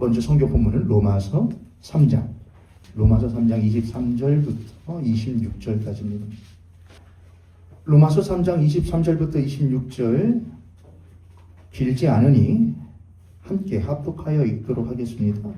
먼저 성경 본문은 로마서 3장 23절부터 26절까지입니다. 로마서 3장 23절부터 26절 길지 않으니 함께 합독하여 읽도록 하겠습니다.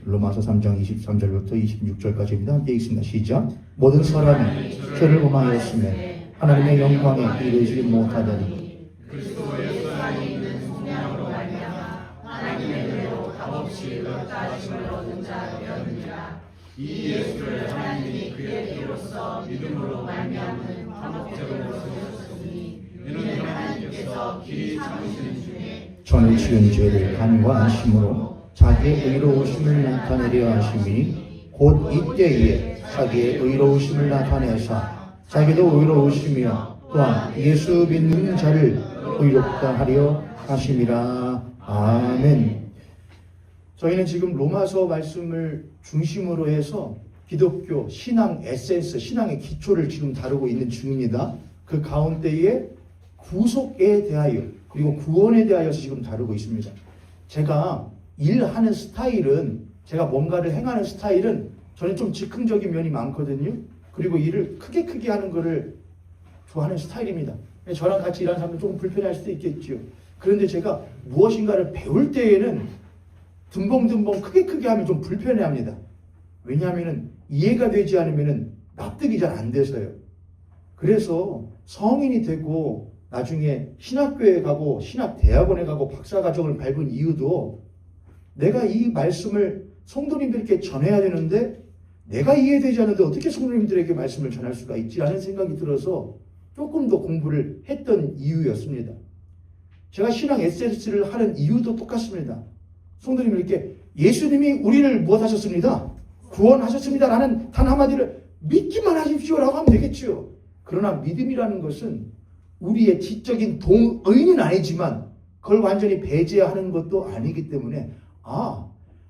로마서 3장 23절부터 26절까지입니다. 함께 읽습니다. 시작. 모든 사람이 저를 범하였으면 하나님의 영광에 이르지 못하더니 그리스도 예수 안에 있는 성령으로 말미암아 하나님의 은혜로 값없이 의롭다하심을 얻은 자였느니라. 이 예수를 하나님이 그의 피로써 믿음으로 말미암는 화목제물로 세우셨으니 이는 하나님께서 길이 참으시는 중에 전에 지은 죄를 간과하심으로 자기의 의로우심을 나타내려 하심이 곧 이때에 자기의 의로우심을 나타내사 자기도 의로우시며 또한 예수 믿는 자를 의롭다 하려 하심이라. 아멘. 저희는 지금 로마서 말씀을 중심으로 해서 기독교 신앙 에센스, 신앙의 기초를 지금 다루고 있는 중입니다. 그 가운데에 구속에 대하여 그리고 구원에 대하여서 지금 다루고 있습니다. 제가 일하는 스타일은, 제가 뭔가를 행하는 스타일은 저는 좀 즉흥적인 면이 많거든요. 그리고 일을 크게 하는 거를 좋아하는 스타일입니다. 저랑 같이 일하는 사람은 조금 불편할 수도 있겠죠. 그런데 제가 무엇인가를 배울 때에는 듬벙듬벙 크게 하면 좀 불편해합니다. 왜냐하면 이해가 되지 않으면 납득이 잘 안 돼서요. 그래서 성인이 되고 나중에 신학교에 가고 신학대학원에 가고 박사과정을 밟은 이유도 내가 이 말씀을 성도님들께 전해야 되는데 내가 이해되지 않는데 어떻게 성도님들에게 말씀을 전할 수가 있지라는 생각이 들어서 조금 더 공부를 했던 이유였습니다. 제가 신앙 에센스를 하는 이유도 똑같습니다. 성도님들께 예수님이 우리를 무엇하셨습니다? 구원하셨습니다 라는 단 한마디를 믿기만 하십시오라고 하면 되겠죠. 그러나 믿음이라는 것은 우리의 지적인 동의는 아니지만 그걸 완전히 배제하는 것도 아니기 때문에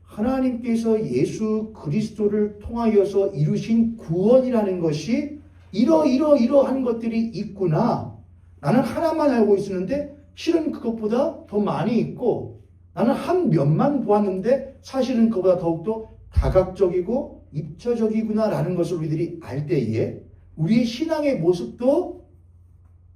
하나님께서 예수 그리스도를 통하여서 이루신 구원이라는 것이 이러한 것들이 있구나. 나는 하나만 알고 있었는데 실은 그것보다 더 많이 있고 나는 한 면만 보았는데 사실은 그것보다 더욱더 다각적이고 입체적이구나라는 것을 우리들이 알 때에 우리의 신앙의 모습도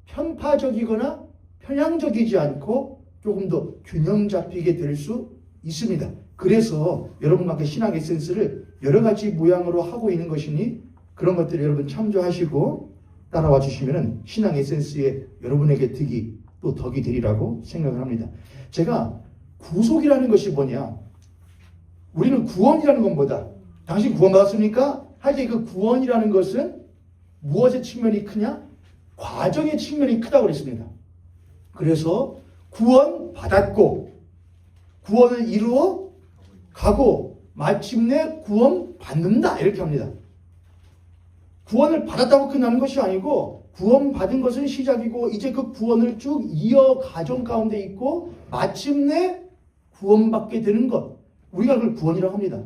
편파적이거나 편향적이지 않고 조금 더 균형 잡히게 될 수 있습니다. 그래서 여러분과 함께 신앙 에센스를 여러 가지 모양으로 하고 있는 것이니 그런 것들을 여러분 참조하시고 따라와 주시면 신앙 에센스에 여러분에게 덕이 되리라고 생각을 합니다. 제가 구속이라는 것이 뭐냐? 우리는 구원이라는 건 뭐다? 당신 구원받았습니까? 할 때 그 구원이라는 것은 무엇의 측면이 크냐? 과정의 측면이 크다고 그랬습니다. 그래서 구원 받았고 구원을 이루어 가고 마침내 구원 받는다 이렇게 합니다. 구원을 받았다고 끝나는 것이 아니고 구원 받은 것은 시작이고 이제 그 구원을 쭉 이어가정 가운데 있고 마침내 구원받게 되는 것, 우리가 그걸 구원이라고 합니다.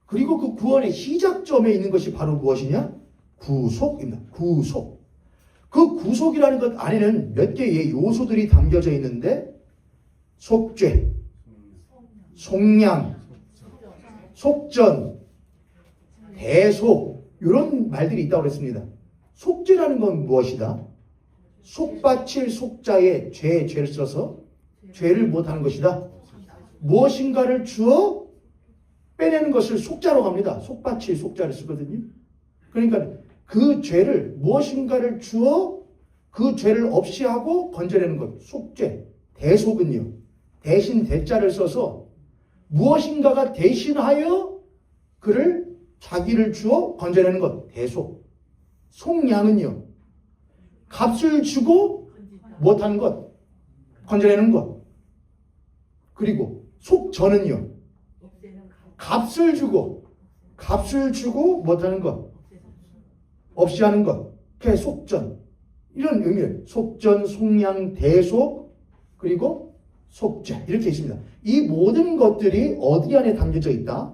그리고 그 구원의 시작점에 있는 것이 바로 무엇이냐? 구속입니다. 구속. 그 구속이라는 것 안에는 몇 개의 요소들이 담겨져 있는데 속죄, 속량, 속전, 대속 이런 말들이 있다고 그랬습니다. 속죄라는 건 무엇이다? 속바칠 속자에 죄를 써서 죄를 못하는 것이다. 무엇인가를 주어 빼내는 것을 속자로 합니다. 속바칠 속자를 쓰거든요. 그러니까 그 죄를 무엇인가를 주어 그 죄를 없이 하고 건져내는 것. 속죄. 대속은요. 대신 대자를 써서 무엇인가가 대신하여 그를 자기를 주어 건져내는 것. 대속. 속량은요. 값을 주고 못한 것. 건져내는 것. 그리고 속전은요. 값을 주고 못하는 것. 없이 하는 것. 그게 속전. 이런 의미예요. 속전, 속량, 대속, 그리고 속죄. 이렇게 있습니다. 이 모든 것들이 어디 안에 담겨져 있다?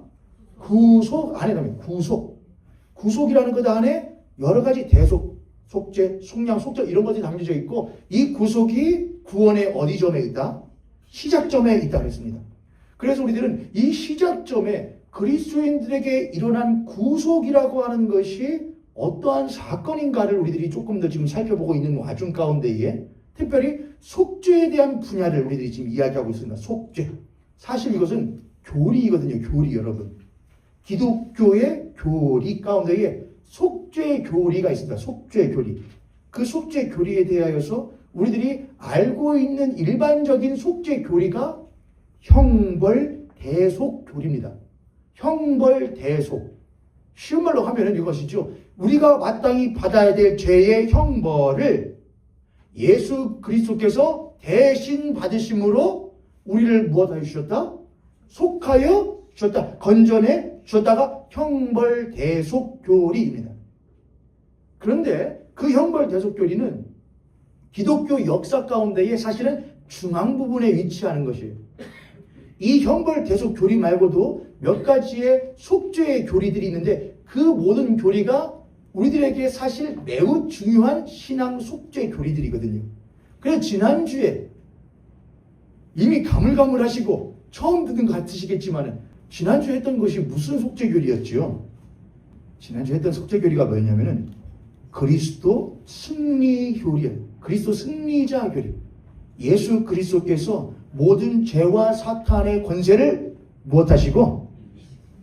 구속 안에 담겨요. 구속. 구속이라는 것 안에 여러 가지 대속, 속죄, 속량, 속전 이런 것들이 담겨져 있고 이 구속이 구원의 어디 점에 있다? 시작점에 있다 그랬습니다. 그래서 우리들은 이 시작점에 그리스도인들에게 일어난 구속이라고 하는 것이 어떠한 사건인가를 우리들이 조금 더 지금 살펴보고 있는 와중 가운데에 특별히 속죄에 대한 분야를 우리들이 지금 이야기하고 있습니다. 속죄. 사실 이것은 교리이거든요. 교리 여러분. 기독교의 교리 가운데에 속죄 교리가 있습니다. 속죄 교리. 그 속죄 교리에 대하여서 우리들이 알고 있는 일반적인 속죄 교리가 형벌 대속 교리입니다. 형벌 대속. 쉬운 말로 하면은 이것이죠. 우리가 마땅히 받아야 될 죄의 형벌을 예수 그리스도께서 대신 받으심으로 우리를 무엇하여 주셨다? 속하여 주셨다. 건전해 주셨다가 형벌 대속 교리입니다. 그런데 그 형벌 대속 교리는 기독교 역사 가운데에 사실은 중앙 부분에 위치하는 것이에요. 이 형벌 대속 교리 말고도 몇 가지의 속죄의 교리들이 있는데 그 모든 교리가 우리들에게 사실 매우 중요한 신앙 속죄 교리들이거든요. 그래서 지난주에 이미 가물가물하시고 처음 듣는 것 같으시겠지만 지난주에 했던 것이 무슨 속죄 교리였죠? 지난주에 했던 속죄 교리가 뭐였냐면은 그리스도 승리 교리예요. 그리스도 승리자 교리. 예수 그리스도께서 모든 죄와 사탄의 권세를 무엇하시고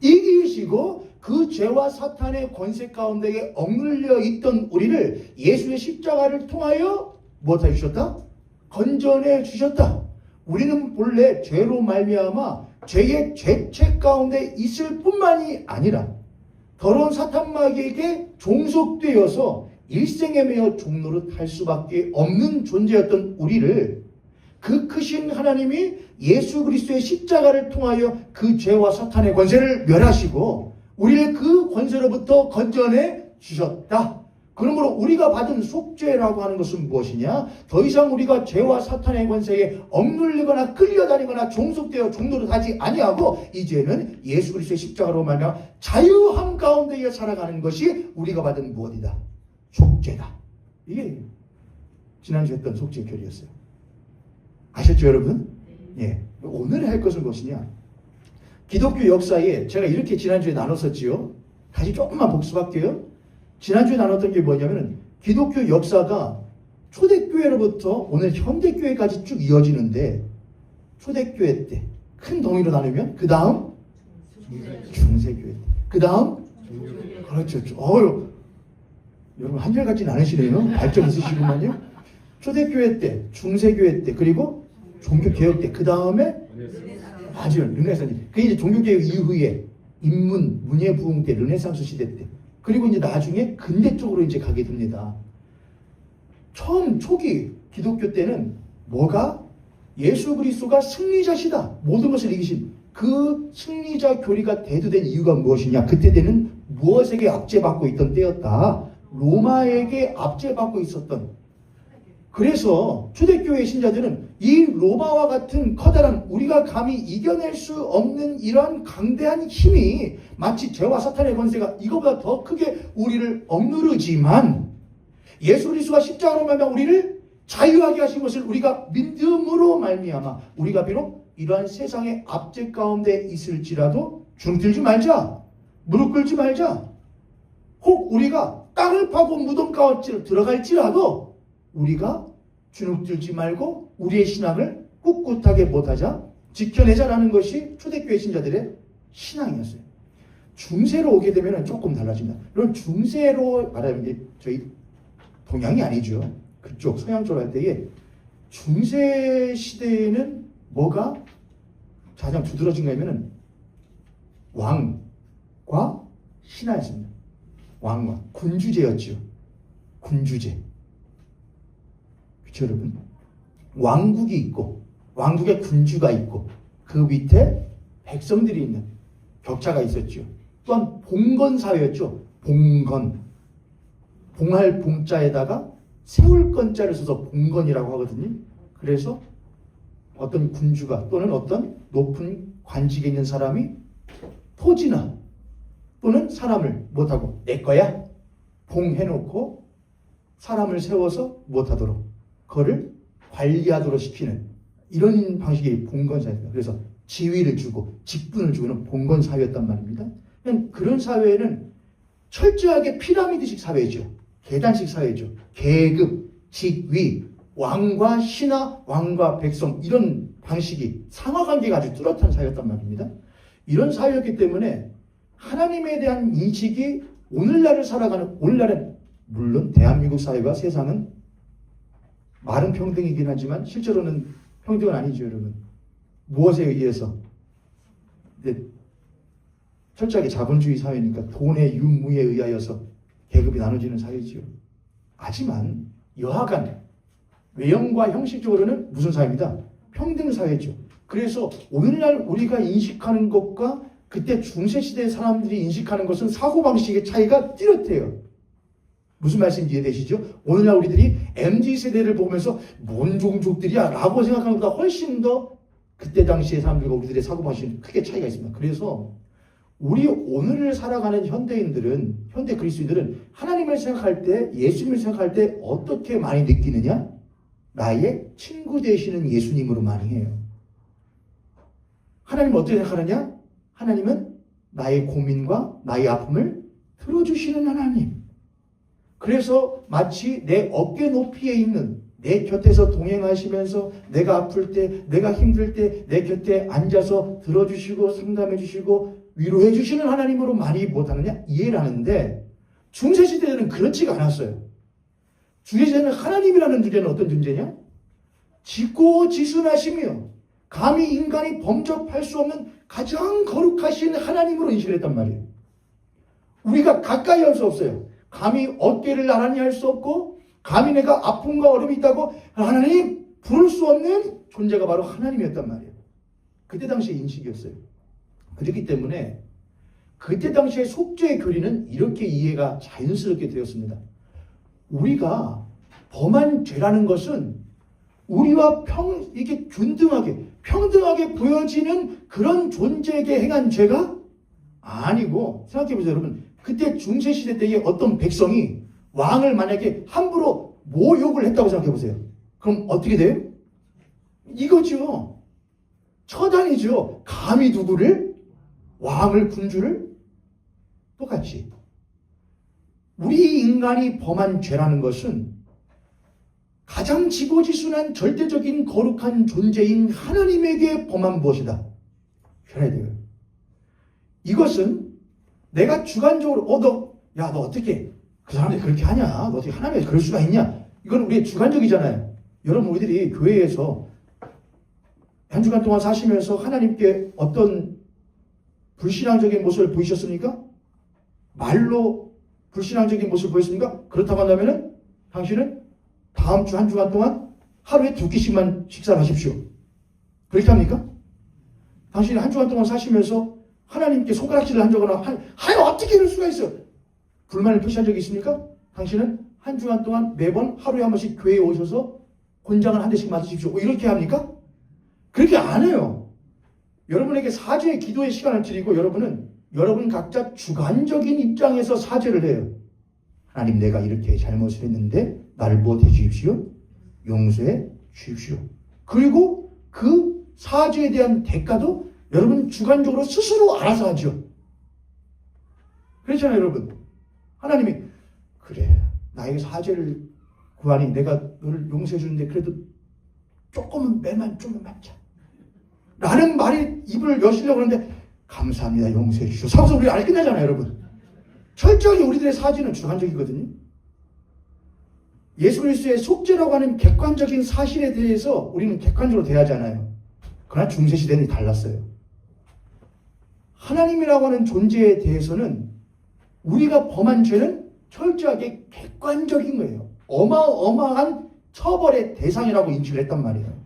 이기시고 그 죄와 사탄의 권세 가운데에 억눌려 있던 우리를 예수의 십자가를 통하여 무엇하여 주셨다? 건전해 주셨다. 우리는 본래 죄로 말미암아 죄의 죄책 가운데 있을 뿐만이 아니라 더러운 사탄마귀에게 종속되어서 일생에 매여 종노릇 할 수밖에 없는 존재였던 우리를 그 크신 하나님이 예수 그리스도의 십자가를 통하여 그 죄와 사탄의 권세를 멸하시고 우리를 그 권세로부터 건전해 주셨다. 그러므로 우리가 받은 속죄라고 하는 것은 무엇이냐? 더 이상 우리가 죄와 사탄의 권세에 억눌리거나 끌려다니거나 종속되어 종노릇하지 아니하고 이제는 예수 그리스도의 십자가로 말미암아 자유함 가운데에 살아가는 것이 우리가 받은 무엇이다? 속죄다. 이게 지난주에 했던 속죄 교리였어요. 아셨죠 여러분? 예. 오늘 할 것은 무엇이냐? 기독교 역사에 제가 이렇게 지난주에 나눴었지요. 다시 조금만 복습할게요. 지난주에 나눴던 게 뭐냐면은 기독교 역사가 초대교회로부터 오늘 현대교회까지 쭉 이어지는데 초대교회 때 큰 덩이로 나누면 그 다음 중세교회 그 다음 그렇죠. 여러분 한결같지는 않으시네요. 발전 있으시구만요. 초대교회 때 중세교회 때 그리고 종교개혁 때 그 다음에 맞아요. 르네상스. 그게 이제 종교개혁 이후에 인문, 문예부흥 때, 르네상스 시대 때. 그리고 이제 나중에 근대 쪽으로 이제 가게 됩니다. 처음 초기 기독교 때는 뭐가? 예수 그리스도가 승리자시다. 모든 것을 이기신 그 승리자 교리가 대두된 이유가 무엇이냐? 그때 때는 무엇에게 압제받고 있던 때였다. 로마에게 압제받고 있었던. 그래서 초대교회 신자들은 이 로마와 같은 커다란 우리가 감히 이겨낼 수 없는 이러한 강대한 힘이 마치 죄와 사탄의 권세가 이거보다 더 크게 우리를 억누르지만 예수 그리스도가 십자가로 말미암아 우리를 자유하게 하신 것을 우리가 믿음으로 말미암아 우리가 비록 이러한 세상의 압제 가운데 있을지라도 주눅들지 말자. 무릎 꿇지 말자. 혹 우리가 땅을 파고 무덤 가운데 들어갈지라도 우리가 주눅들지 말고 우리의 신앙을 꿋꿋하게 못하자 지켜내자라는 것이 초대교회 신자들의 신앙이었어요. 중세로 오게 되면 조금 달라집니다. 그럼 중세로 말하면 이제 저희 동양이 아니죠. 그쪽 서양 쪽으로 할 때에 중세 시대에는 뭐가 가장 두드러진가 하면은 왕과 신하였습니다. 왕과 군주제였죠. 군주제. 그렇죠 여러분? 왕국이 있고 왕국에 군주가 있고 그 밑에 백성들이 있는 격차가 있었죠. 또한 봉건사회였죠. 봉건. 봉할 봉자에다가 세울 건자를 써서 봉건이라고 하거든요. 그래서 어떤 군주가 또는 어떤 높은 관직에 있는 사람이 토지나 또는 사람을 못하고 내 거야 봉해놓고 사람을 세워서 못하도록 그거를 관리하도록 시키는 이런 방식의 봉건사입니다. 그래서 지위를 주고 직분을 주고는 봉건 사회였단 말입니다. 그런 사회는 철저하게 피라미드식 사회죠. 계단식 사회죠. 계급, 직위, 왕과 신하, 왕과 백성 이런 방식이 상하관계가 아주 뚜렷한 사회였단 말입니다. 이런 사회였기 때문에 하나님에 대한 인식이 오늘날을 살아가는 오늘날은 물론 대한민국 사회와 세상은 말은 평등이긴 하지만 실제로는 평등은 아니죠, 여러분. 무엇에 의해서? 철저하게 자본주의 사회니까 돈의 유무에 의하여서 계급이 나눠지는 사회지요. 하지만 여하간 외형과 형식적으로는 무슨 사회입니다? 평등 사회죠. 그래서 오늘날 우리가 인식하는 것과 그때 중세시대 사람들이 인식하는 것은 사고방식의 차이가 뚜렷해요. 무슨 말씀인지 이해되시죠? 오늘날 우리들이 MZ세대를 보면서 뭔 종족들이야 라고 생각하는 것보다 훨씬 더 그때 당시의 사람들과 우리들의 사고방식은 크게 차이가 있습니다. 그래서 우리 오늘을 살아가는 현대인들은, 현대 그리스도인들은 하나님을 생각할 때, 예수님을 생각할 때 어떻게 많이 느끼느냐? 나의 친구 되시는 예수님으로 많이 해요. 하나님은 어떻게 생각하느냐? 하나님은 나의 고민과 나의 아픔을 들어주시는 하나님. 그래서 마치 내 어깨 높이에 있는 내 곁에서 동행하시면서 내가 아플 때, 내가 힘들 때 내 곁에 앉아서 들어주시고 상담해 주시고 위로해 주시는 하나님으로 많이 못하느냐? 이해를 하는데 중세시대에는 그렇지가 않았어요. 중세시대는 하나님이라는 존재는 어떤 존재냐? 지고지순하시며 감히 인간이 범접할 수 없는 가장 거룩하신 하나님으로 인식을 했단 말이에요. 우리가 가까이 할 수 없어요. 감히 어깨를 나란히 할 수 없고 감히 내가 아픔과 어려움이 있다고 하나님 부를 수 없는 존재가 바로 하나님이었단 말이에요. 그때 당시의 인식이었어요. 그렇기 때문에 그때 당시의 속죄의 교리는 이렇게 이해가 자연스럽게 되었습니다. 우리가 범한 죄라는 것은 우리와 이게 균등하게 평등하게 보여지는 그런 존재에게 행한 죄가 아니고, 생각해보세요 여러분. 그때 중세시대 때의 어떤 백성이 왕을 만약에 함부로 모욕을 했다고 생각해보세요. 그럼 어떻게 돼요? 이거죠. 처단이죠. 감히 누구를? 왕을, 군주를? 똑같이 우리 인간이 범한 죄라는 것은 가장 지고지순한 절대적인 거룩한 존재인 하나님에게 범한 무엇이다. 알아야 돼요. 이것은 내가 주관적으로 너 어떻게 그 사람들이 그렇게 하냐? 너 어떻게 하나님이 그럴 수가 있냐? 이건 우리의 주관적이잖아요. 여러분 우리들이 교회에서 한 주간 동안 사시면서 하나님께 어떤 불신앙적인 모습을 보이셨습니까? 말로 불신앙적인 모습을 보였습니까? 그렇다고 한다면 당신은 다음 주 한 주간 동안 하루에 2끼씩만 식사를 하십시오. 그렇게 합니까? 당신이 한 주간 동안 사시면서 하나님께 손가락질을 한 적은 어떻게 이럴 수가 있어요? 불만을 표시한 적이 있습니까? 당신은 한 주간 동안 매번 하루에 한 번씩 교회에 오셔서 곤장을 한 대씩 맞으십시오. 이렇게 합니까? 그렇게 안 해요. 여러분에게 사죄의 기도의 시간을 드리고 여러분 각자 주관적인 입장에서 사죄를 해요. 하나님 내가 이렇게 잘못을 했는데 나를 무엇해 주십시오? 용서해 주십시오. 그리고 그 사죄에 대한 대가도 여러분 주관적으로 스스로 알아서 하죠. 그렇잖아요 여러분. 하나님이 그래 나에게 사죄를 구하니 내가 너를 용서해 주는데 그래도 조금은 매만 좀만 맞자 라는 말이 입을 여시려고 하는데 감사합니다 용서해 주시오. 사고서 우리 안 끝나잖아요 여러분. 철저하게 우리들의 사죄는 주관적이거든요. 예수 그리스도의 속죄라고 하는 객관적인 사실에 대해서 우리는 객관적으로 대하잖아요. 그러나 중세시대는 달랐어요. 하나님이라고 하는 존재에 대해서는 우리가 범한 죄는 철저하게 객관적인 거예요. 어마어마한 처벌의 대상이라고 인식을 했단 말이에요.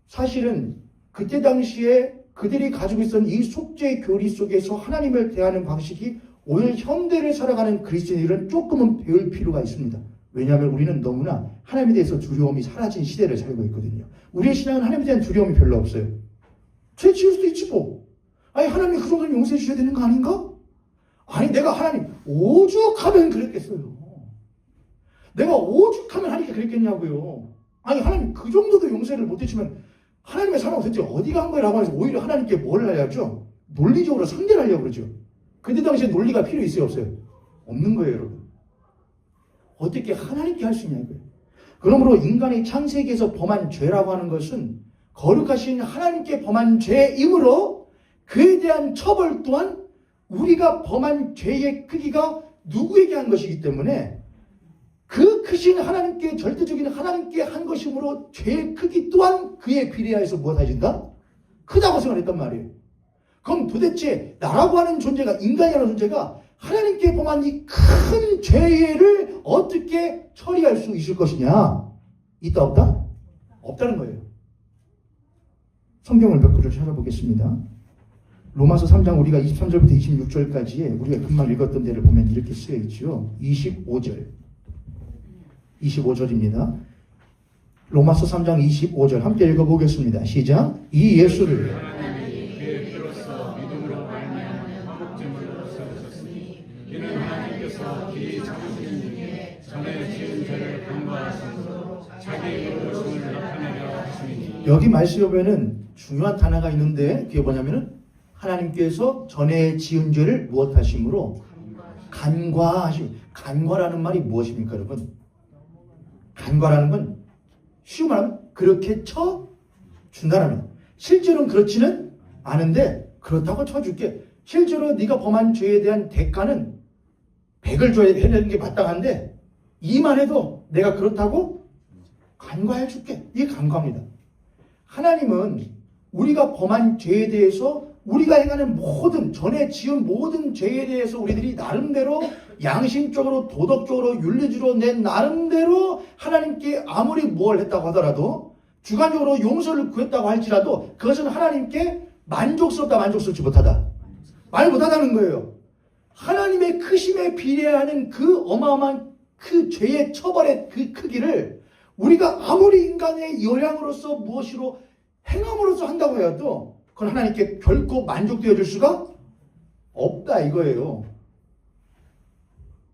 사실은 그때 당시에 그들이 가지고 있었던 이 속죄의 교리 속에서 하나님을 대하는 방식이 오늘 현대를 살아가는 그리스도인들은 조금은 배울 필요가 있습니다. 왜냐하면 우리는 너무나 하나님에 대해서 두려움이 사라진 시대를 살고 있거든요. 우리의 신앙은 하나님에 대한 두려움이 별로 없어요. 죄 지을 수도 있지 뭐. 아니 하나님이 그 정도는 용서해 주셔야 되는 거 아닌가? 아니 내가 하나님 오죽하면 그랬겠어요. 내가 오죽하면 하니까 그랬겠냐고요. 아니 하나님 그 정도도 용서를 못 해주면 하나님의 사랑 도대체 어디 간 거라고 해서 오히려 하나님께 뭘 하려죠? 논리적으로 상대를 하려고 그러죠. 근데 당시에 논리가 필요 있어요, 없어요? 없는 거예요, 여러분. 어떻게 하나님께 할 수 있냐 이거예요. 그러므로 인간이 창세기에서 범한 죄라고 하는 것은 거룩하신 하나님께 범한 죄이므로 그에 대한 처벌 또한 우리가 범한 죄의 크기가 누구에게 한 것이기 때문에 그 크신 하나님께 절대적인 하나님께 한 것이므로 죄의 크기 또한 그에 비례하여서 무엇하신다? 크다고 생각했단 말이에요. 그럼 도대체 나라고 하는 존재가, 인간이라는 존재가 하나님께 범한 이 큰 죄를 어떻게 처리할 수 있을 것이냐? 있다 없다? 없다는 거예요. 성경을 몇 구절 찾아보겠습니다. 로마서 3장 우리가 23절부터 26절까지에 우리가 금방 읽었던 데를 보면 이렇게 쓰여 있죠. 25절입니다. 로마서 3장 25절 함께 읽어보겠습니다. 시작. 이 예수를 하나님이 그의 피로써 믿음으로 말미암는 화목제물로 세우셨으니 이는 하나님께서 그의 자부심 중에 전에 지은 죄를 간과하심으로 자기의 의로우심을 나타내려 하심이니. 여기 말씀에 보면은 중요한 단어가 있는데 그게 뭐냐면은 하나님께서 전에 지은 죄를 무엇하심으로 간과하심. 간과라는 말이 무엇입니까, 여러분? 간과라는 건 쉬운 말하면 그렇게 쳐준다는 거. 실제로는 그렇지는 않은데 그렇다고 쳐줄게. 실제로 네가 범한 죄에 대한 대가는 100을 줘야 되는 게 마땅한데 2만 해도 내가 그렇다고 간과해 줄게. 이게 간과입니다. 하나님은 우리가 범한 죄에 대해서 우리가 행하는 모든 전에 지은 모든 죄에 대해서 우리들이 나름대로 양심적으로 도덕적으로 윤리적으로 내 나름대로 하나님께 아무리 뭘 했다고 하더라도 주관적으로 용서를 구했다고 할지라도 그것은 하나님께 만족스럽다 만족스럽지 못하다 말 못하다는 거예요. 하나님의 크심에 비례하는 그 어마어마한 그 죄의 처벌의 그 크기를 우리가 아무리 인간의 요량으로서 무엇으로 행함으로써 한다고 해도 그건 하나님께 결코 만족되어 줄 수가 없다 이거예요.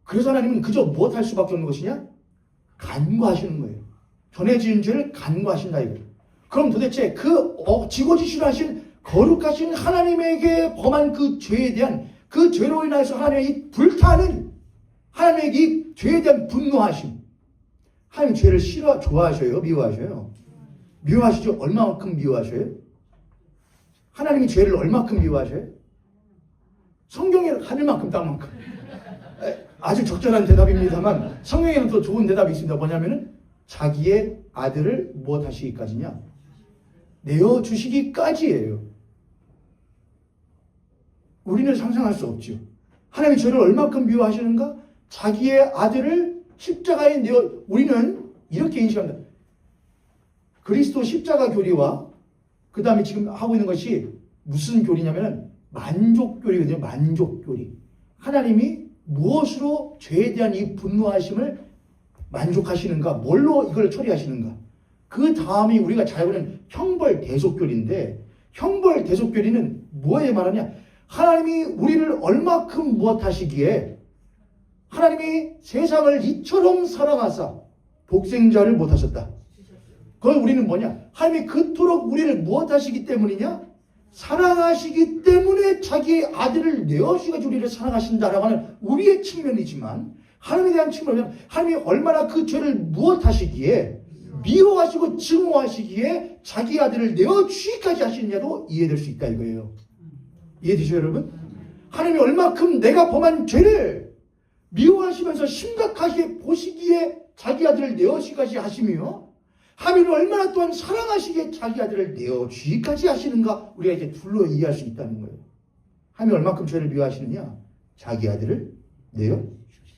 그래서 하나님은 그저 무엇할 수밖에 없는 것이냐? 간과하시는 거예요. 전에 지은 죄를 간과하신다 이거예요. 그럼 도대체 그 지고지순하신 거룩하신 하나님에게 범한 그 죄에 대한 그 죄로 인해서 하나님의 이 불타는 하나님의 이 죄에 대한 분노하심. 하나님 죄를 좋아하셔요? 미워하셔요? 미워하시죠? 얼마만큼 미워하셔요? 하나님이 죄를 얼마큼 미워하셔요? 성경에 하늘만큼 땅만큼. 아주 적절한 대답입니다만 성경에는 또 좋은 대답이 있습니다. 뭐냐면은 자기의 아들을 무엇 하시기까지냐? 내어주시기까지예요. 우리는 상상할 수 없죠. 하나님이 죄를 얼마큼 미워하시는가? 자기의 아들을 십자가에 우리는 이렇게 인식합니다. 그리스도 십자가 교리와 그 다음에 지금 하고 있는 것이 무슨 교리냐면 만족교리거든요. 만족교리. 하나님이 무엇으로 죄에 대한 이 분노하심을 만족하시는가? 뭘로 이걸 처리하시는가? 그 다음이 우리가 잘 보는 형벌대속교리인데 형벌대속교리는 뭐에 말하냐? 하나님이 우리를 얼마큼 무엇하시기에 하나님이 세상을 이처럼 사랑하사 독생자를 못하셨다. 그건 우리는 뭐냐? 하나님이 그토록 우리를 무엇하시기 때문이냐? 사랑하시기 때문에 자기의 아들을 내어주시고 우리를 사랑하신다라고 하는 우리의 측면이지만 하나님에 대한 측면은 하나님이 얼마나 그 죄를 무엇하시기에 미워하시고 증오하시기에 자기 아들을 내어주기까지 하시느냐도 이해될 수 있다 이거예요. 이해되시죠 여러분? 하나님이 얼마큼 내가 범한 죄를 미워하시면서 심각하게 보시기에 자기 아들을 내어주기까지 하시며 하나님을 얼마나 또한 사랑하시기에 자기 아들을 내어주기까지 하시는가 우리가 이제 둘로 이해할 수 있다는 거예요. 하나님이 얼마큼 죄를 미워하시느냐? 자기 아들을 내어주시기.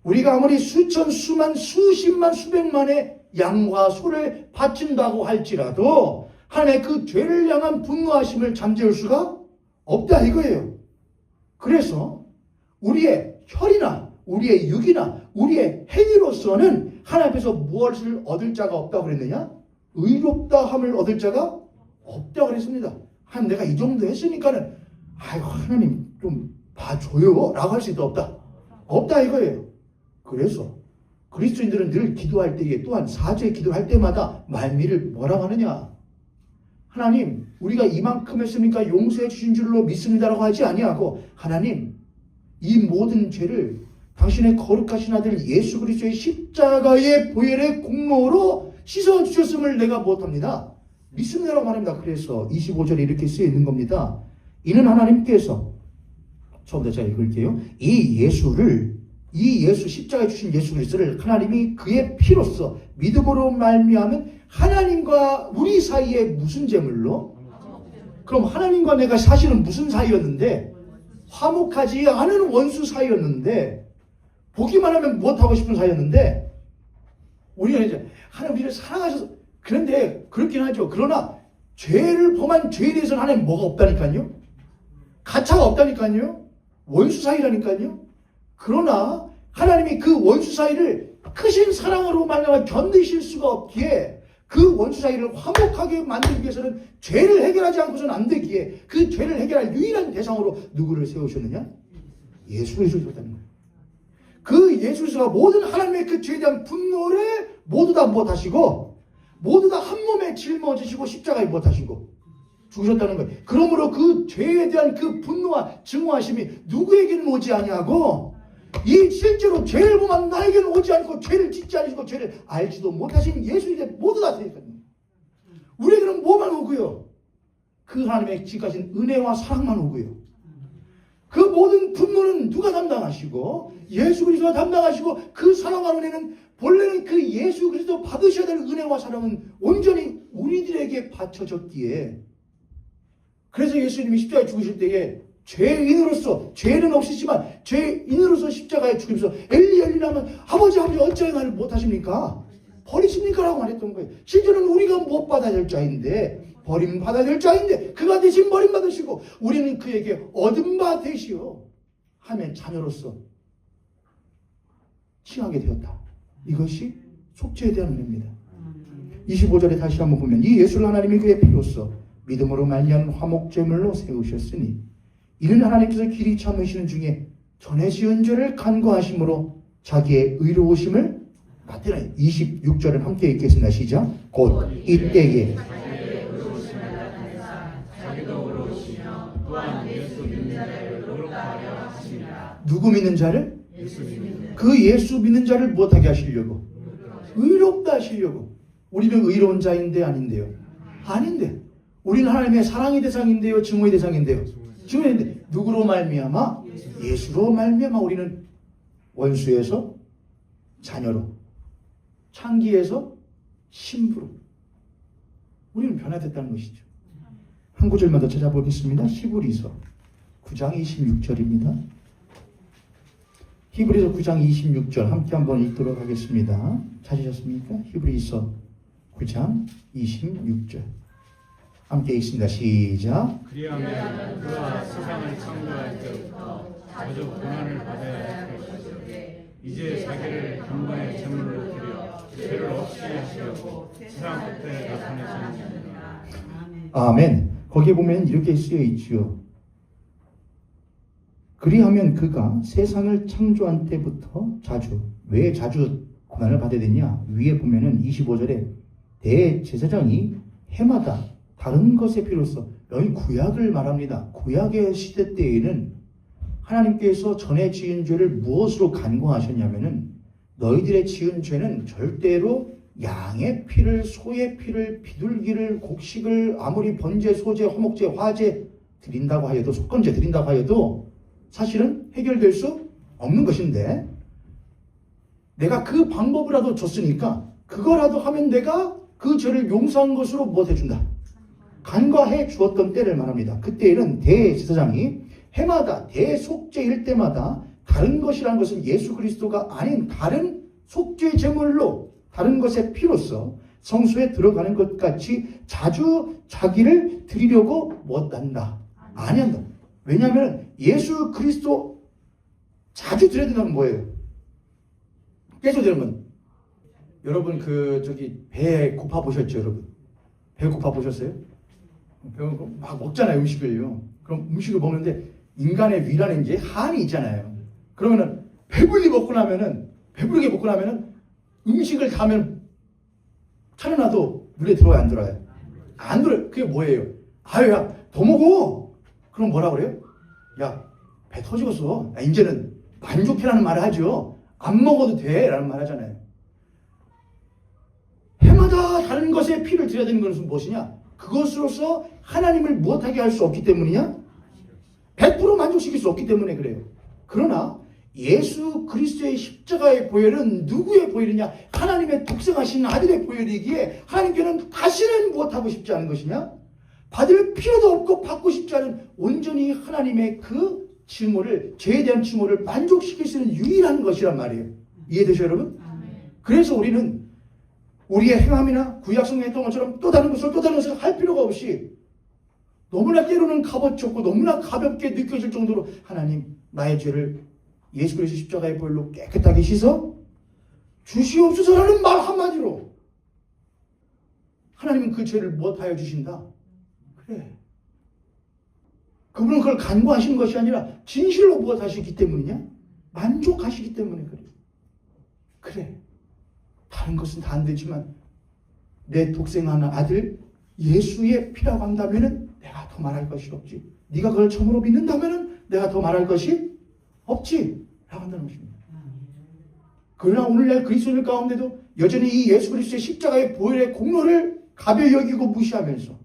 우리가 아무리 수천, 수만, 수십만, 수백만의 양과 소를 바친다고 할지라도 하나님의 그 죄를 향한 분노하심을 잠재울 수가 없다 이거예요. 그래서 우리의 혈이나 우리의 육이나 우리의 행위로서는 하나님 앞에서 무엇을 얻을 자가 없다고 그랬느냐? 의롭다 함을 얻을 자가 없다고 그랬습니다. 하나님 내가 이 정도 했으니까는 아이고 하나님 좀 봐줘요 라고 할 수 있다 없다? 없다 이거예요. 그래서 그리스도인들은 늘 기도할 때에 또한 사죄 기도할 때마다 말미를 뭐라고 하느냐? 하나님 우리가 이만큼 했으니까 용서해 주신 줄로 믿습니다라고 하지 아니하고 하나님 이 모든 죄를 당신의 거룩하신 아들 예수 그리스도의 십자가의 보혈의 공로로 씻어 주셨음을 내가 못합니다. 믿습니다라고 말합니다. 그래서 25절에 이렇게 쓰여 있는 겁니다. 이는 하나님께서 처음부터 제가 읽을게요. 이 예수 십자가에 주신 예수 그리스도를 하나님이 그의 피로써 믿음으로 말미암은 하나님과 우리 사이에 무슨 제물로? 그럼 하나님과 내가 사실은 무슨 사이였는데? 화목하지 않은 원수 사이였는데, 보기만 하면 못하고 싶은 사이였는데, 우리는 이제 하나님 우리를 사랑하셔서, 그런데 그렇긴 하죠. 그러나 죄를 범한 죄에 대해서는 하나님 뭐가 없다니까요. 가차가 없다니까요. 원수 사이라니까요. 그러나 하나님이 그 원수 사이를 크신 사랑으로 말미암아 견디실 수가 없기에 그 원수 사이를 화목하게 만들기 위해서는 죄를 해결하지 않고서는 안 되기에 그 죄를 해결할 유일한 대상으로 누구를 세우셨느냐? 예수 그리스도를 세웠다는 거예요. 그 예수 그리스도가 모든 하나님의 그 죄에 대한 분노를 모두 다 못하시고 모두 다 한 몸에 짊어지시고 십자가에 못하시고 죽으셨다는 거예요. 그러므로 그 죄에 대한 그 분노와 증오하심이 누구에게는 오지 아니하고 이 실제로 죄를 범한 나에게는 오지 않고 죄를 짓지 않으시고 죄를 알지도 못하신 예수에게 모두 다 되니까요. 우리에게는 뭐만 오고요? 그 하나님의 지극하신 은혜와 사랑만 오고요. 그 모든 분노는 누가 담당하시고 예수 그리스도가 담당하시고 그 사랑과 은혜는 본래는 그 예수 그리스도 받으셔야 될 은혜와 사랑은 온전히 우리들에게 바쳐졌기에 그래서 예수님이 십자가에 죽으실 때에 죄인으로서 죄는 없으시지만 죄인으로서 십자가에 죽으면서 엘리 나면 아버지 어찌하여 나를 못하십니까? 버리십니까? 라고 말했던 거예요. 실제로는 우리가 못 받아야 될 자인데 버림받아야 될 자인데 그가 대신 버림받으시고 우리는 그에게 얻은 바 되시오 하면 자녀로서 칭하게 되었다. 이것이 속죄에 대한 은혜입니다. 25절에 다시 한번 보면 이 예수를 하나님이 그의 피로써 믿음으로 말미암은 화목제물로 세우셨으니 이는 하나님께서 길이 참으시는 중에 전에 지은 죄를 간구하심으로 자기의 의로우심을 나타내 26절을 함께 읽겠습니다. 시작. 곧 이때에 누구 믿는 자를? 그 예수 믿는 자를 못하게 하시려고 의롭다 하시려고. 우리는 의로운 자인데 아닌데요? 아닌데 우리는 하나님의 사랑의 대상인데요? 증오의 대상인데요? 증오인데 누구로 말미암아? 예수로 말미암아 우리는 원수에서 자녀로 창기에서 신부로 우리는 변화됐다는 것이죠. 한 구절만 더 찾아보겠습니다. 히브리서 9장 26절입니다. 히브리서 9장 26절 함께 한번 읽도록 하겠습니다. 찾으셨습니까? 히브리서 9장 26절 함께 읽습니다. 시작. 그리하면 그가 세상을 창조할 때부터 자주 고난을 받아야 할 것인데 이제 자기를 경건의 제물로 드려 죄를 없이 하시려고 세상 끝에 나타내셨느니라. 아멘. 거기에 보면 이렇게 쓰여 있지요. 그리하면 그가 세상을 창조한 때부터 왜 자주 고난을 받아야 되냐? 위에 보면은 25절에 대제사장이 해마다 다른 것의 피로써 여기 구약을 말합니다. 구약의 시대 때에는 하나님께서 전에 지은 죄를 무엇으로 간구하셨냐면은 너희들의 지은 죄는 절대로 양의 피를, 소의 피를, 비둘기를, 곡식을 아무리 번제, 소제, 화목제, 화제 드린다고 하여도 속건제 드린다고 하여도 사실은 해결될 수 없는 것인데 내가 그 방법이라도 줬으니까 그거라도 하면 내가 그 죄를 용서한 것으로 못 해준다. 간과해 주었던 때를 말합니다. 그때에는 대제사장이 해마다 대속죄일 때마다 다른 것이라는 것은 예수 그리스도가 아닌 다른 속죄 제물로 다른 것의 피로써 성소에 들어가는 것 같이 자주 자기를 드리려고 못한다. 아니한다. 왜냐하면 예수 그리스도 자주 드려야 된다는 뭐예요? 계속 드리면 여러분 배 고파 보셨죠, 여러분? 배 고파 보셨어요? 막 먹잖아요, 음식을요. 그럼 음식을 먹는데 인간의 위라는 게 한이 있잖아요. 그러면은 배부르게 먹고 나면은 음식을 다 하면 차려놔도 눈에 들어와요, 안 들어와요? 안 들어요. 그게 뭐예요? 아유, 야, 더 먹어. 그럼 뭐라 그래요? 야, 배 터지겠어. 야, 이제는 만족해라는 말을 하죠. 안 먹어도 돼. 라는 말 하잖아요. 해마다 다른 것에 피를 드려야 되는 것은 무엇이냐? 그것으로서 하나님을 무엇하게 할 수 없기 때문이냐? 100% 만족시킬 수 없기 때문에 그래요. 그러나 예수 그리스도의 십자가의 보혈은 누구의 보혈이냐? 하나님의 독생하신 아들의 보혈이기에 하나님께는 다시는 무엇하고 싶지 않은 것이냐? 받을 필요도 없고 받고 싶지 않은 온전히 하나님의 그 증오를, 죄에 대한 증오를 만족시킬 수 있는 유일한 것이란 말이에요. 이해되죠, 여러분? 그래서 우리는 우리의 행함이나 구약성경에 했던 것처럼 또 다른 것을 할 필요가 없이 너무나 때로는 값어쳤고 너무나 가볍게 느껴질 정도로 하나님, 나의 죄를 예수 그리스도 십자가의 보혈로 깨끗하게 씻어 주시옵소서라는 말 한마디로 하나님은 그 죄를 무엇하여 주신다? 그래. 그분은 그걸 간구하시는 것이 아니라 진실로 무엇하시기 때문이냐? 만족하시기 때문에 그래. 그래. 다른 것은 다 안 되지만 내 독생하는 아들 예수의 피라고 한다면은 내가 더 말할 것이 없지. 네가 그걸 처음으로 믿는다면은 내가 더 말할 것이 없지. 라고 한다는 것입니다. 그러나 오늘날 그리스도인들 가운데도 여전히 이 예수 그리스도의 십자가의 보혈의 공로를 가벼이 여기고 무시하면서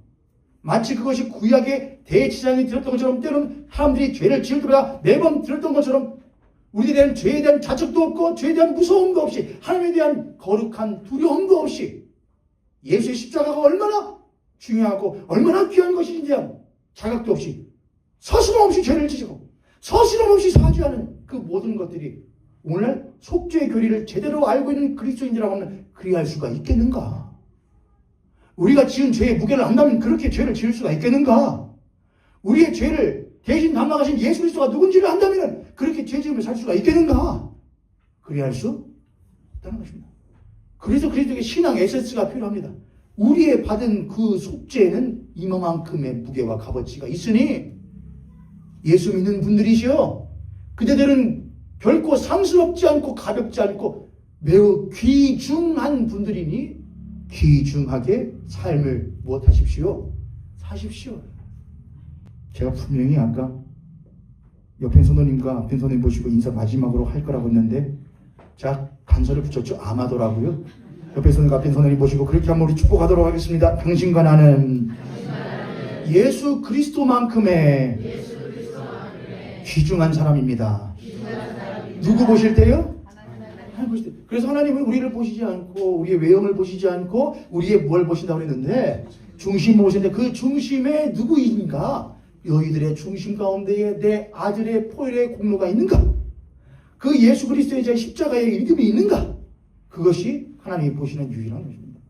마치 그것이 구약의 대지장이 들었던 것처럼 때로는 사람들이 죄를 지을 때마다 매번 들었던 것처럼 우리에 대한 죄에 대한 자책도 없고 죄에 대한 무서움도 없이 하나님에 대한 거룩한 두려움도 없이 예수의 십자가가 얼마나 중요하고 얼마나 귀한 것인지에 대한 자각도 없이 서슴없이 죄를 지고 서슴없이 사죄하는 그 모든 것들이 오늘날 속죄의 교리를 제대로 알고 있는 그리스도인이라고 하면 그리할 수가 있겠는가? 우리가 지은 죄의 무게를 안다면 그렇게 죄를 지을 수가 있겠는가? 우리의 죄를 대신 담당하신 예수 그리스도가 누군지를 안다면 그렇게 죄 지으며 살 수가 있겠는가? 그리할 수 없다는 것입니다. 그래서 그리스도의 신앙 에센스가 필요합니다. 우리의 받은 그 속죄에는 이만큼의 무게와 값어치가 있으니 예수 믿는 분들이시여 그대들은 결코 상스럽지 않고 가볍지 않고 매우 귀중한 분들이니 귀중하게 삶을 무엇하십시오? 사십시오. 제가 분명히 아까 옆에 선생님과 앞에 선생님 보시고 인사 마지막으로 할 거라고 했는데 자 간설을 붙였죠. 아마도라고요. 옆에 선생님 앞에 선생님 보시고 그렇게 한번 우리 축복하도록 하겠습니다. 당신과 나는 예수 그리스도만큼의 귀중한 사람입니다. 누구 보실 때요? 하나님 보실 때. 그래서 하나님은 우리를 보시지 않고 우리의 외형을 보시지 않고 우리의 뭘 보신다고 했는데 중심 보시는데 그 중심에 누구인가? 너희들의 중심 가운데에 내 아들의 보혈의 공로가 있는가? 그 예수 그리스도의 제 십자가의 이름이 있는가? 그것이 하나님이 보시는 유일한 것입니다.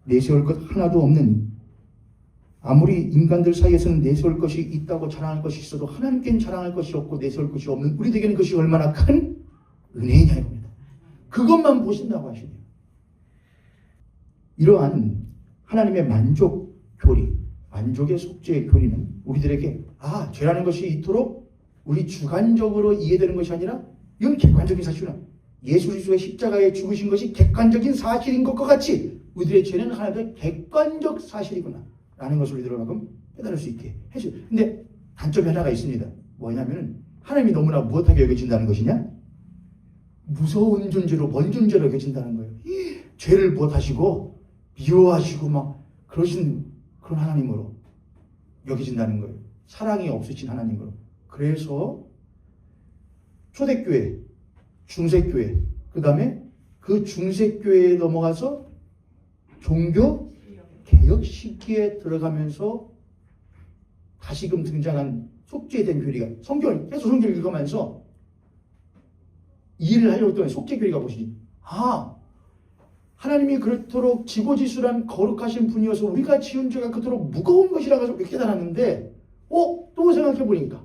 내세울 것 하나도 없는 아무리 인간들 사이에서는 내세울 것이 있다고 자랑할 것이 있어도 하나님께는 자랑할 것이 없고 내세울 것이 없는 우리에게는 그것이 얼마나 큰 은혜이냐 이겁니다. 그것만 보신다고 하시네요. 이러한 하나님의 만족 교리, 만족의 속죄의 교리는 우리들에게 죄라는 것이 이토록 우리 주관적으로 이해되는 것이 아니라 이건 객관적인 사실이구나. 예수 그리스도의 십자가에 죽으신 것이 객관적인 사실인 것과 같이 우리들의 죄는 하나님의 객관적 사실이구나 라는 것을 우리들은 깨달을 수 있게 해줘. 근데 단점이 하나가 있습니다. 뭐냐면은 하나님이 너무나 무엇하게 여겨진다는 것이냐? 무서운 존재로 먼 존재로 여겨진다는 거예요. 죄를 무엇하시고 미워하시고 막 그러신 그런 하나님으로 여겨진다는 거예요. 사랑이 없으신 하나님으로. 그래서 초대교회, 중세교회, 그 다음에 그 중세교회에 넘어가서 종교 개혁 시기에 들어가면서 다시금 등장한 속죄에 대한 교리가 계속 성경을 읽으면서 이해를 하려고 했더니 속죄 교리가 무엇이지? 하나님이 그렇도록 지고지순한 거룩하신 분이어서 우리가 지은 죄가 그토록 무거운 것이라고 깨달았는데 또 생각해 보니까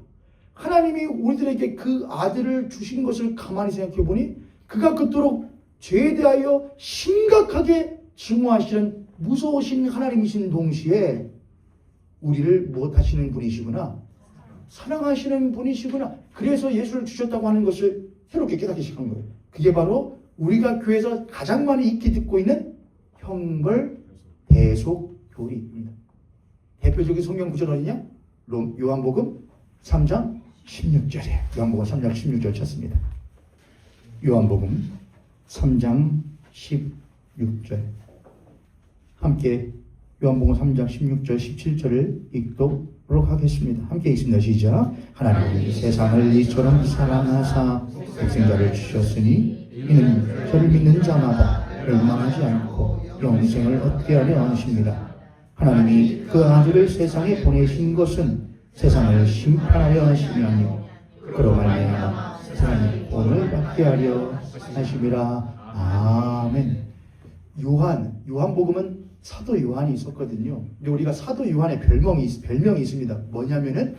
하나님이 우리들에게 그 아들을 주신 것을 가만히 생각해 보니 그가 그토록 죄에 대하여 심각하게 증오하시는 무서우신 하나님이신 동시에 우리를 무엇하시는 분이시구나? 사랑하시는 분이시구나. 그래서 예수를 주셨다고 하는 것을 새롭게 깨닫기 시작한 거예요. 그게 바로 우리가 교회에서 가장 많이 익히 듣고 있는 형벌 대속교리입니다. 대표적인 성경 구절 어디냐? 요한복음 3장 16절이에요. 요한복음 3장 16절 찾습니다. 요한복음 3장 16절. 함께 요한복음 3장 16절 17절을 읽도록 하겠습니다. 함께 읽습니다. 시작. 하나님이 세상을 이처럼 사랑하사 독생자를 주셨으니 이는 저를 믿는 자마다 멸망하지 않고 영생을 얻게 하려 하십니다. 하나님이 그 아들을 세상에 보내신 것은 세상을 심판하려 하심이 아니요 그로 말미암아 세상이 구원을 받게 하려 하심이라. 아멘. 요한복음은 사도 요한이 있었거든요. 근데 우리가 사도 요한의 별명이 있습니다. 뭐냐면은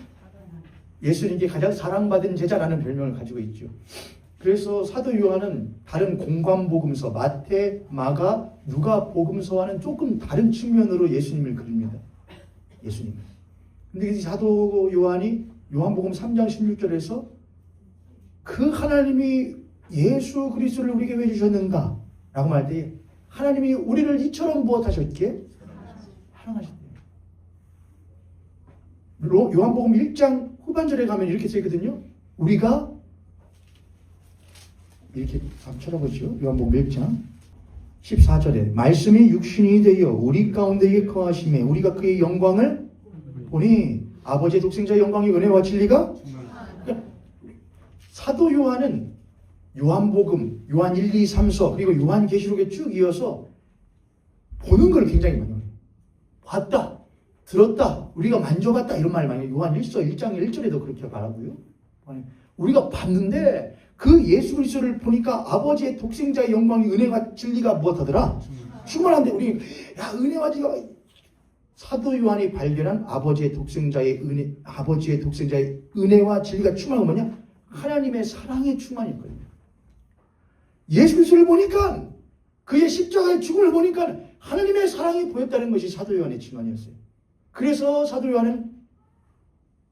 예수님께 가장 사랑받은 제자라는 별명을 가지고 있죠. 그래서 사도 요한은 다른 공관복음서 마태, 마가, 누가 복음서와는 조금 다른 측면으로 예수님을 그립니다. 예수님. 근데 이 사도 요한이 요한복음 3장 16절에서 그 하나님이 예수 그리스도를 우리에게 왜 주셨는가? 라고 말할 때 하나님이 우리를 이처럼 무엇하셨기에? 사랑하셨대요. 요한복음 1장 후반절에 가면 이렇게 쓰거든요. 우리가 이렇게 한번 쳐다보죠. 요한복음 1장 14절에 말씀이 육신이 되어 우리 가운데에 거하심에 우리가 그의 영광을 보니 아버지의 독생자의 영광이 은혜와 진리가. 그러니까 사도 요한은 요한복음, 요한 1, 2, 3서 그리고 요한계시록에 쭉 이어서 보는 걸 굉장히 많이 해요. 봤다, 들었다, 우리가 만져봤다 이런 말 많이 해요. 요한 1장 1절에도 그렇게 말하고요. 우리가 봤는데 그 예수 그리스도를 보니까 아버지의 독생자의 영광이 은혜와 진리가 무엇하더라? 충만한데 우리 은혜와 진리가 사도 요한이 발견한 아버지의 독생자의 은혜와 진리가 충만한 건 뭐냐? 하나님의 사랑의 충만이거든요. 예수 그리스도를 보니까 그의 십자가의 죽음을 보니까 하나님의 사랑이 보였다는 것이 사도 요한의 증언이었어요. 그래서 사도 요한은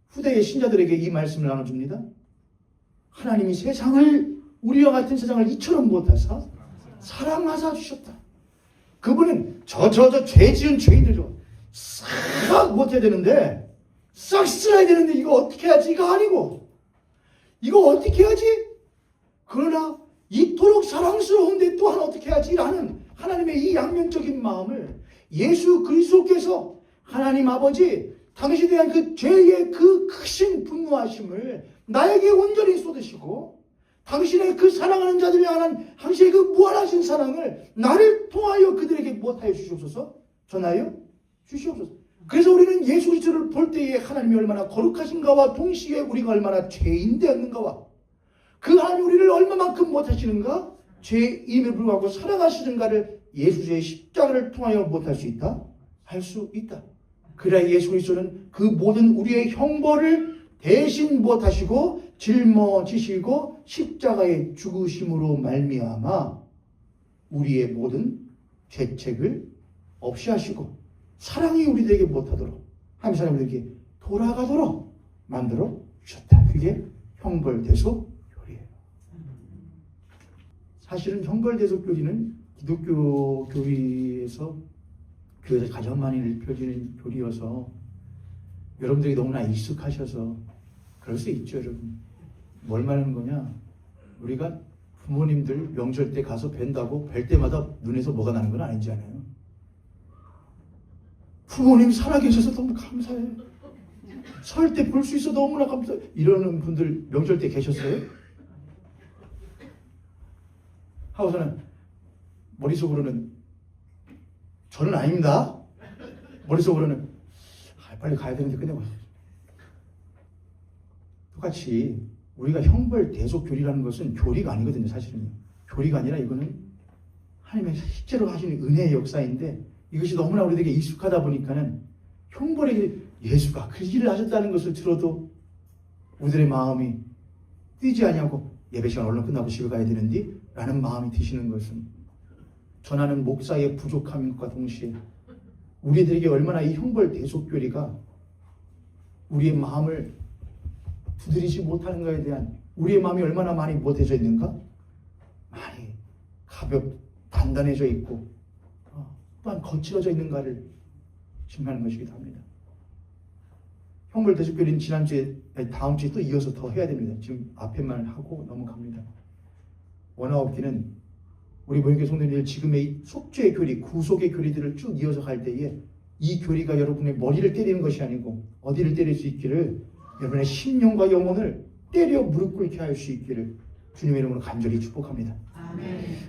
후대의 신자들에게 이 말씀을 나눠줍니다. 하나님이 세상을 우리와 같은 세상을 이처럼 못하사 사랑하사 주셨다. 그분은 저 죄 지은 죄인들죠. 싹 못해야 되는데 싹 쓸어야 되는데 이거 어떻게 해야지? 이거 아니고 이거 어떻게 해야지? 그러나 이토록 사랑스러운데 또한 어떻게 해야지? 라는 하나님의 이 양면적인 마음을 예수 그리스도께서 하나님 아버지 당신에 대한 그 죄의 그 크신 분노하심을 나에게 온전히 쏟으시고 당신의 그 사랑하는 자들에 관한 당신의 그 무한하신 사랑을 나를 통하여 그들에게 무엇하여 주시옵소서? 전하여 주시옵소서. 그래서 우리는 예수 그리스도를 볼 때에 하나님이 얼마나 거룩하신가와 동시에 우리가 얼마나 죄인 되었는가와 그 하나님 우리를 얼마만큼 못하시는가? 죄임에 불구하고 사랑하시는가를 예수의 십자가를 통하여 못할 수 있다? 할 수 있다. 그래야 예수 그리스도는 그 모든 우리의 형벌을 대신 못하시고 짊어지시고 십자가의 죽으심으로 말미암아 우리의 모든 죄책을 없이 하시고 사랑이 우리들에게 못하도록 하나님 사람들에게 돌아가도록 만들어 주셨다. 그게 형벌대속교리예요. 사실은 형벌대속교리는 기독교 교회에서 가장 많이 읽혀지는 교리여서 여러분들이 너무나 익숙하셔서 그럴 수 있죠. 여러분 뭘 말하는 거냐, 우리가 부모님들 명절 때 가서 뵌다고 뵐 때마다 눈에서 뭐가 나는 건 아니잖아요. 부모님 살아계셔서 너무 감사해, 설 때 볼 수 있어 너무나 감사해 이러는 분들 명절 때 계셨어요? 하고서는 머릿속으로는 저는 아닙니다. 머릿속으로는 빨리 가야 되는데 끝내고. 똑같이 우리가 형벌 대속교리라는 것은 교리가 아니거든요. 사실은 교리가 아니라 이거는 하나님의 실제로 하시는 은혜의 역사인데 이것이 너무나 우리에게 익숙하다 보니까는 형벌의 예수가 그 일을 하셨다는 것을 들어도 우리들의 마음이 뛰지 아니하고 예배 시간 얼른 끝나고 집에 가야 되는데 라는 마음이 드시는 것은 전하는 목사의 부족함과 동시에 우리들에게 얼마나 이 형벌 대속교리가 우리의 마음을 두드리지 못하는가에 대한 우리의 마음이 얼마나 많이 못해져 있는가? 많이 단단해져 있고 또한 거칠어져 있는가를 증명하는 것이기도 합니다. 형벌 대속교리는 다음 주에 또 이어서 더 해야 됩니다. 지금 앞에만 하고 넘어갑니다. 원하옵기는 우리 모형교회 성도님들 지금의 이 속죄의 교리, 구속의 교리들을 쭉 이어서 갈 때에 이 교리가 여러분의 머리를 때리는 것이 아니고 어디를 때릴 수 있기를, 여러분의 심령과 영혼을 때려 무릎 꿇게 할 수 있기를 주님의 이름으로 간절히 축복합니다. 아멘.